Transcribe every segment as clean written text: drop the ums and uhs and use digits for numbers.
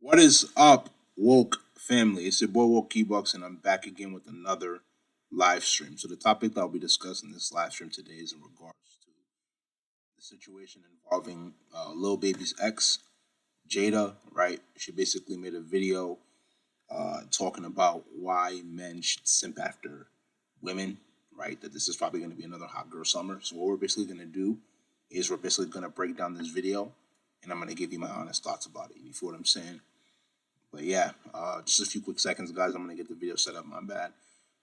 What is up, woke family? It's your boy Woke Keybox, and I'm back again with another live stream. So the topic that I'll be discussing in this live stream today is in regards to the situation involving Lil Baby's ex, Jayda. Right? She basically made a video talking about why men should simp after women. Right? That this is probably going to be another hot girl summer. So what we're basically going to do is we're basically going to break down this video, and I'm going to give you my honest thoughts about it. You feel what I'm saying? But yeah, just a few quick seconds, guys. I'm gonna get the video set up. My bad.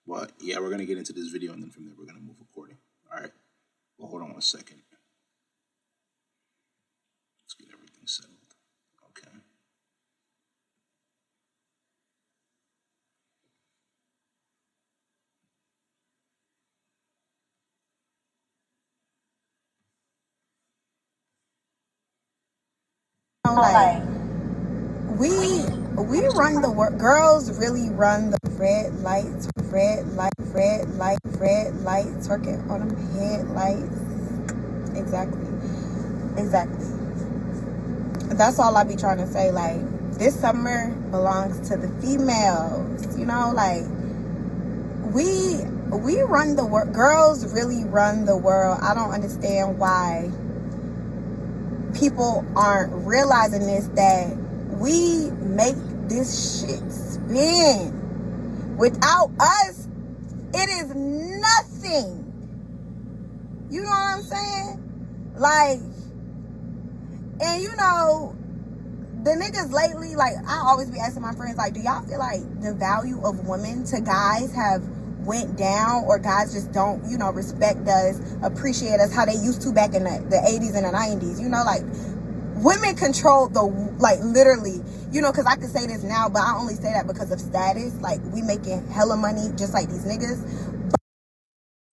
But yeah, we're gonna get into this video, and then from there we're gonna move recording. All right. Well, hold on one second. Let's get everything settled. Okay. Like we run the world. Girls really run the red lights, working on them headlights. Exactly. That's all I be trying to say. Like, this summer belongs to the females. Like, we run the world. Girls really run the world. I don't understand why people aren't realizing this, that we make this shit spin. Without us, it is nothing. You know what I'm saying? Like, and the niggas lately, like, I always be asking my friends, like, do y'all feel like the value of women to guys have went down, or guys just don't, respect us, appreciate us how they used to back in the 80's and the 90's? Like, women control literally, because I can say this now, but I only say that because of status. Like, we making hella money just like these niggas.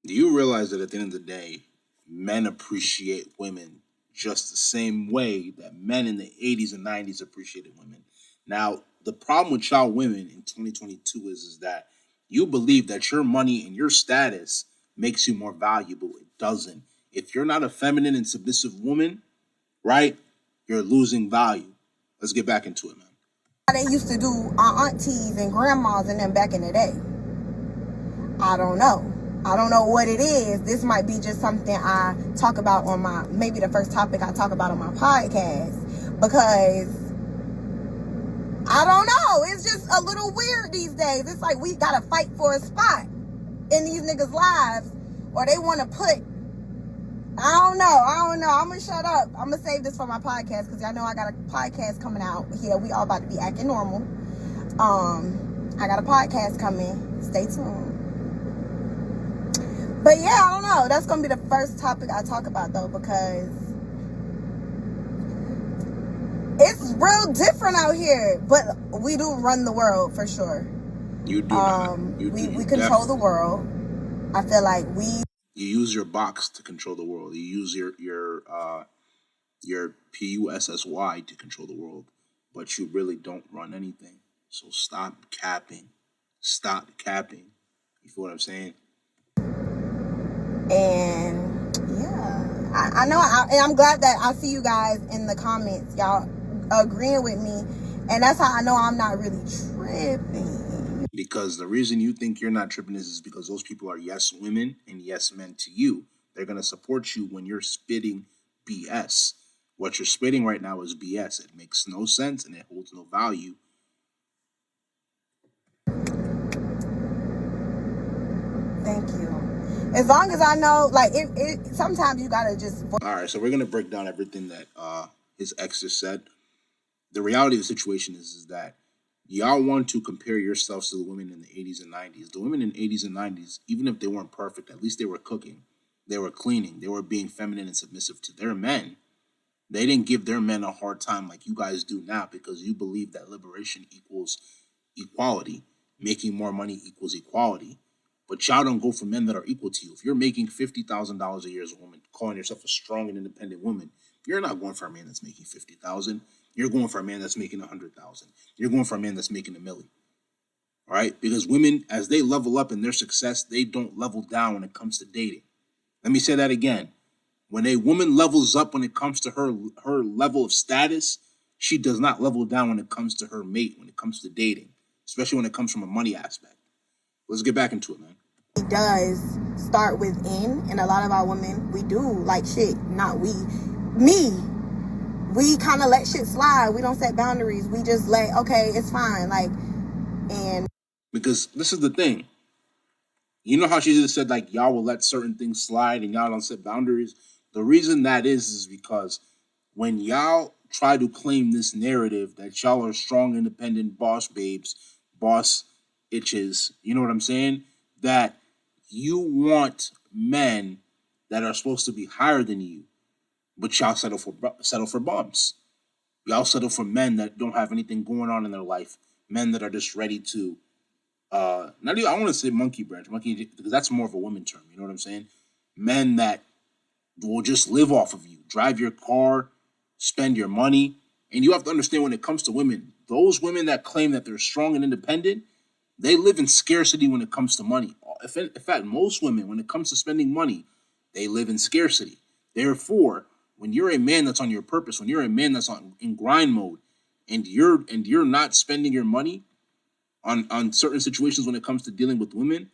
Do you realize that at the end of the day, men appreciate women just the same way that men in the 80's and 90's appreciated women? Now, the problem with y'all women in 2022 is that you believe that your money and your status makes you more valuable. It doesn't. If you're not a feminine and submissive woman, right, you're losing value. Let's get back into it, man. They used to do our aunties and grandmas and them back in the day. I don't know what it is. This might be just something I talk about on maybe the first topic I talk about on my podcast, because I don't know. It's just a little weird these days. It's like we gotta fight for a spot in these niggas' lives, or they want to put. I don't know. I'm gonna shut up. I'm gonna save this for my podcast, because y'all know I got a podcast coming out here. We all about to be acting normal. I got a podcast coming. Stay tuned. But yeah, I don't know. That's gonna be the first topic I talk about, though, because it's real different out here. But we do run the world for sure. You do. We control the world. I feel like you use your box to control the world. You use your PUSSY to control the world, but you really don't run anything. So stop capping. Stop capping. You feel what I'm saying? And yeah, I know, and I'm glad that I see you guys in the comments, y'all agreeing with me, and that's how I know I'm not really tripping. Because the reason you think you're not tripping is because those people are yes women and yes men to you. They're gonna support you when you're spitting BS. What you're spitting right now is BS. It makes no sense and it holds no value. Thank you. As long as I know, like, sometimes you gotta just. All right, so we're gonna break down everything that his ex just said. The reality of the situation is that y'all want to compare yourselves to the women in the 80's and 90's. The women in the 80's and 90's, even if they weren't perfect, at least they were cooking, they were cleaning, they were being feminine and submissive to their men. They didn't give their men a hard time like you guys do now, because you believe that liberation equals equality. Making more money equals equality. But y'all don't go for men that are equal to you. If you're making $50,000 a year as a woman, calling yourself a strong and independent woman, you're not going for a man that's making $50,000. You're going for a man that's making $100,000. You're going for a man that's making $1 million. All right? Because women, as they level up in their success, they don't level down when it comes to dating. Let me say that again. When a woman levels up when it comes to her level of status, She does not level down when it comes to her mate, when it comes to dating, especially when it comes from a money aspect. Let's get back into it, man. It does start within, and a lot of our women, we do like shit. Not we, me. We kind of let shit slide. We don't set boundaries. We just let, okay, it's fine. Like, and because this is the thing. You know how she just said like y'all will let certain things slide and y'all don't set boundaries. The reason that is because when y'all try to claim this narrative that y'all are strong, independent boss babes, boss itches, you know what I'm saying? That you want men that are supposed to be higher than you, but y'all settle for bumps. Y'all settle for men that don't have anything going on in their life, men that are just ready to not even I want to say monkey branch, monkey because that's more of a women term, you know what I'm saying? Men that will just live off of you, drive your car, spend your money. And you have to understand when it comes to women, those women that claim that they're strong and independent, they live in scarcity when it comes to money. In fact, most women, when it comes to spending money, they live in scarcity. Therefore, when you're a man that's on your purpose, when you're a man that's in grind mode, and you're not spending your money on certain situations when it comes to dealing with women,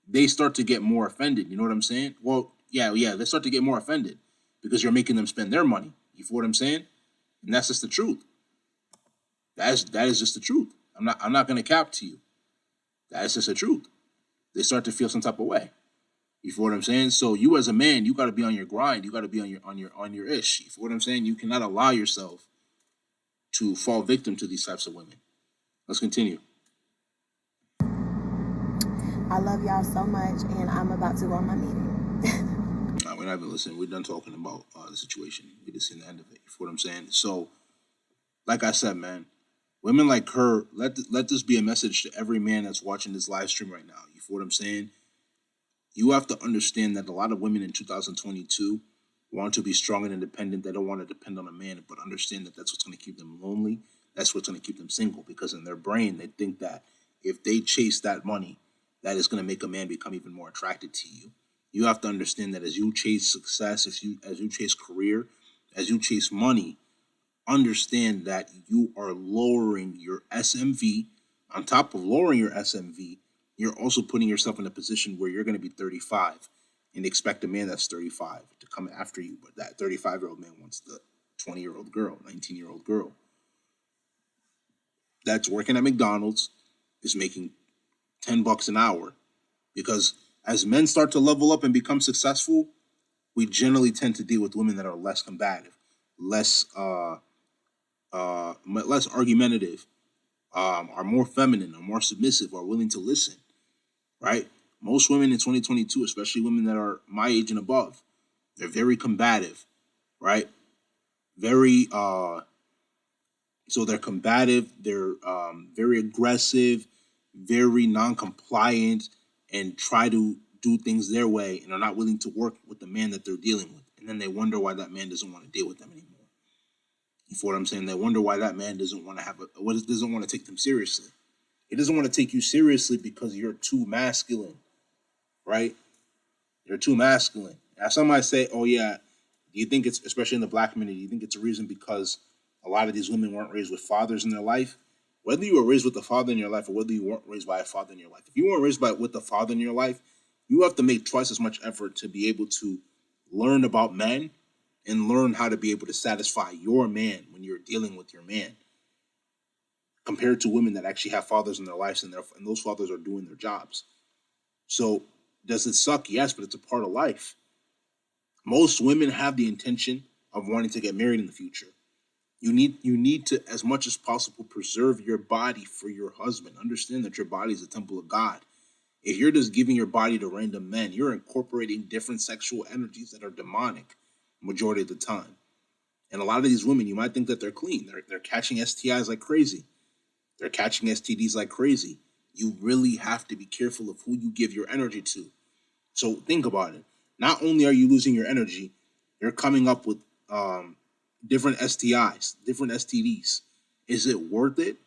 they start to get more offended. You know what I'm saying? Well, yeah, they start to get more offended because you're making them spend their money. You feel what I'm saying? And that's just the truth. That is just the truth. I'm not gonna cap to you. That's just the truth. They start to feel some type of way. You feel what I'm saying? So you as a man, you gotta be on your grind. You gotta be on your ish. You feel what I'm saying? You cannot allow yourself to fall victim to these types of women. Let's continue. I love y'all so much, and I'm about to go on my meeting. We're not even listening. We're done talking about the situation. We just seen the end of it. You feel what I'm saying? So, like I said, man, women like her, let this be a message to every man that's watching this live stream right now. You feel what I'm saying? You have to understand that a lot of women in 2022 want to be strong and independent. They don't want to depend on a man, but understand that that's what's going to keep them lonely. That's what's going to keep them single because in their brain, they think that if they chase that money, that is going to make a man become even more attracted to you. You have to understand that as you chase success, as you chase career, as you chase money, understand that you are lowering your SMV. On top of lowering your SMV, you're also putting yourself in a position where you're going to be 35 and expect a man that's 35 to come after you. But that 35-year-old man wants the 20-year-old girl, 19-year-old girl that's working at McDonald's, is making $10 an hour. Because as men start to level up and become successful, we generally tend to deal with women that are less combative, less less argumentative, are more feminine, are more submissive, are willing to listen, right? Most women in 2022, especially women that are my age and above, they're very combative, right? Very so they're combative, they're very aggressive, very non-compliant, and try to do things their way and are not willing to work with the man that they're dealing with. And then they wonder why that man doesn't want to deal with them anymore. You feel what I'm saying? They wonder why that man doesn't want to doesn't want to take them seriously. He doesn't want to take you seriously because you're too masculine, right? You're too masculine. Now, some might say, oh yeah, do you think it's, especially in the black community, do you think it's a reason because a lot of these women weren't raised with fathers in their life? Whether you were raised with a father in your life or whether you weren't raised by a father in your life, if you weren't raised with a father in your life, you have to make twice as much effort to be able to learn about men and learn how to be able to satisfy your man when you're dealing with your man, compared to women that actually have fathers in their lives and those fathers are doing their jobs. So does it suck? Yes, but it's a part of life. Most women have the intention of wanting to get married in the future. You need to, as much as possible, preserve your body for your husband. Understand that your body is a temple of God. If you're just giving your body to random men, you're incorporating different sexual energies that are demonic majority of the time. And a lot of these women, you might think that they're clean. They're catching STIs like crazy. They're catching STDs like crazy. You really have to be careful of who you give your energy to. So think about it. Not only are you losing your energy, you're coming up with different STIs, different STDs. Is it worth it?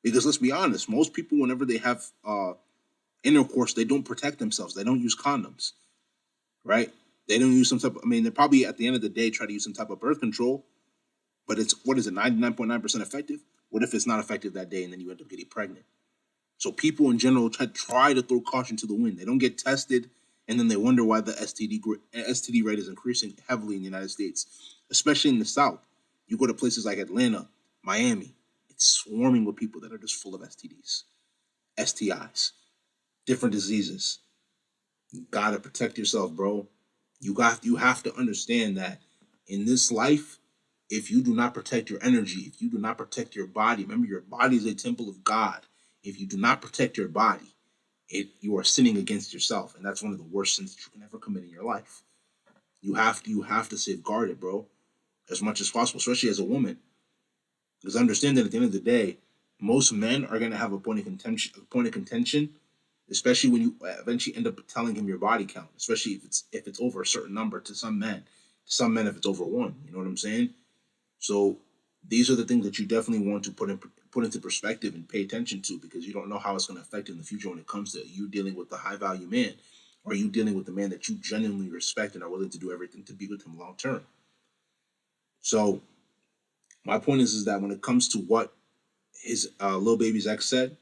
Because let's be honest, most people, whenever they have intercourse, they don't protect themselves. They don't use condoms, right? They don't use some type of, I mean, they probably at the end of the day try to use some type of birth control, but it's, what is it, 99.9% effective? What if it's not effective that day and then you end up getting pregnant? So people in general try to throw caution to the wind. They don't get tested, and then they wonder why the STD rate is increasing heavily in the United States, especially in the South. You go to places like Atlanta, Miami, it's swarming with people that are just full of STDs, STIs, different diseases. You gotta protect yourself, bro. You have to understand that in this life, if you do not protect your energy, if you do not protect your body, remember your body is a temple of God. If you do not protect your body, you are sinning against yourself, and that's one of the worst sins that you can ever commit in your life. You have to safeguard it, bro, as much as possible, especially as a woman, because understand that at the end of the day, most men are gonna have a point of contention, especially when you eventually end up telling him your body count, especially if it's over a certain number to some men. To some men, if it's over one, you know what I'm saying? So these are the things that you definitely want to put into perspective and pay attention to, because you don't know how it's going to affect you in the future when it comes to you dealing with a high value man, or you dealing with a man that you genuinely respect and are willing to do everything to be with him long term. So my point is that when it comes to what his Lil Baby's ex said,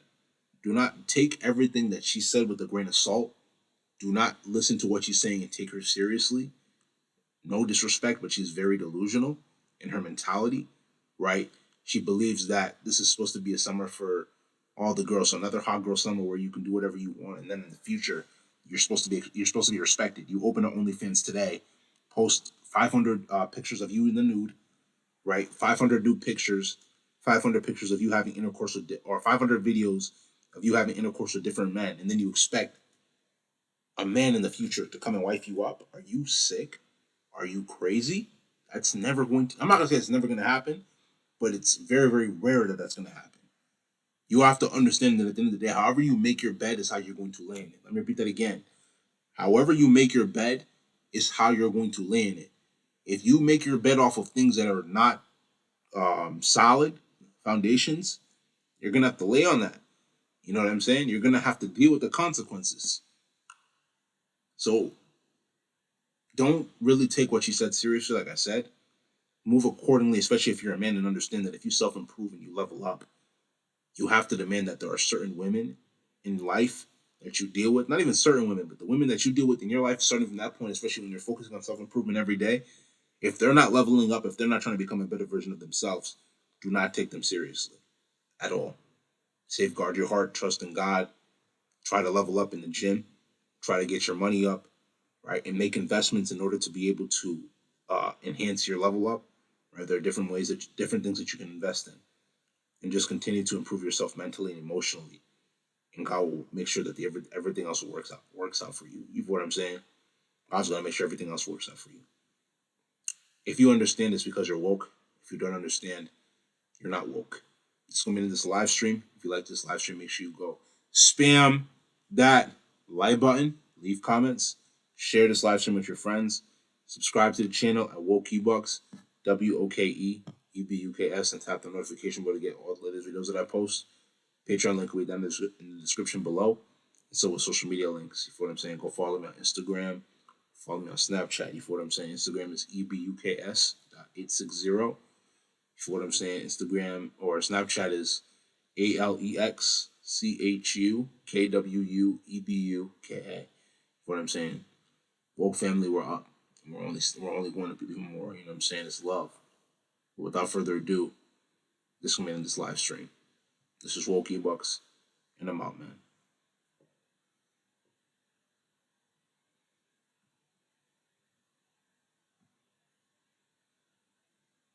do not take everything that she said with a grain of salt. Do not listen to what she's saying and take her seriously. No disrespect, but she's very delusional in her mentality, right? She believes that this is supposed to be a summer for all the girls, so another hot girl summer where you can do whatever you want, and then in the future you're supposed to be respected. You open up OnlyFans today, post 500 pictures of you in the nude, right? 500 nude pictures, 500 pictures of you having intercourse with, or 500 videos of you having intercourse with different men, and then you expect a man in the future to come and wife you up? Are you sick? Are you crazy? That's never going to. I'm not gonna say it's never going to happen, but it's very, very rare that that's going to happen. You have to understand that at the end of the day, however you make your bed is how you're going to lay in it. Let me repeat that again. However you make your bed is how you're going to lay in it. If you make your bed off of things that are not solid foundations, you're gonna have to lay on that. You know what I'm saying? You're gonna have to deal with the consequences. So don't really take what she said seriously. Like I said, move accordingly, especially if you're a man, and understand that if you self-improve and you level up, you have to demand that there are certain women in life that you deal with. Not even certain women, but the women that you deal with in your life, starting from that point, especially when you're focusing on self-improvement every day. If they're not leveling up, if they're not trying to become a better version of themselves, do not take them seriously at all. Safeguard your heart, trust in God, try to level up in the gym, try to get your money up, right? And make investments in order to be able to enhance your level up, right? There are different ways, different things that you can invest in, and just continue to improve yourself mentally and emotionally. And God will make sure that everything else works out for you. You know what I'm saying? God's gonna make sure everything else works out for you. If you understand this because you're woke, if you don't understand, you're not woke. It's gonna be in this live stream. If you like this live stream, make sure you go spam that like button, leave comments, share this live stream with your friends, subscribe to the channel at Wokebucks, WOKEEBUKS, and tap the notification bell to get all the latest videos that I post. Patreon link will be down in the description below. And so with social media links, you feel what I'm saying? Go follow me on Instagram, follow me on Snapchat. You feel what I'm saying? Instagram is EBUKS.860. You feel what I'm saying? Instagram or Snapchat is ALEXCHUKWUEBUKA. What I'm saying? Woke family, we're up. We're only going to be even more. You know what I'm saying? It's love. But without further ado, this will be in this live stream. This is Woke Bucks, and I'm out, man.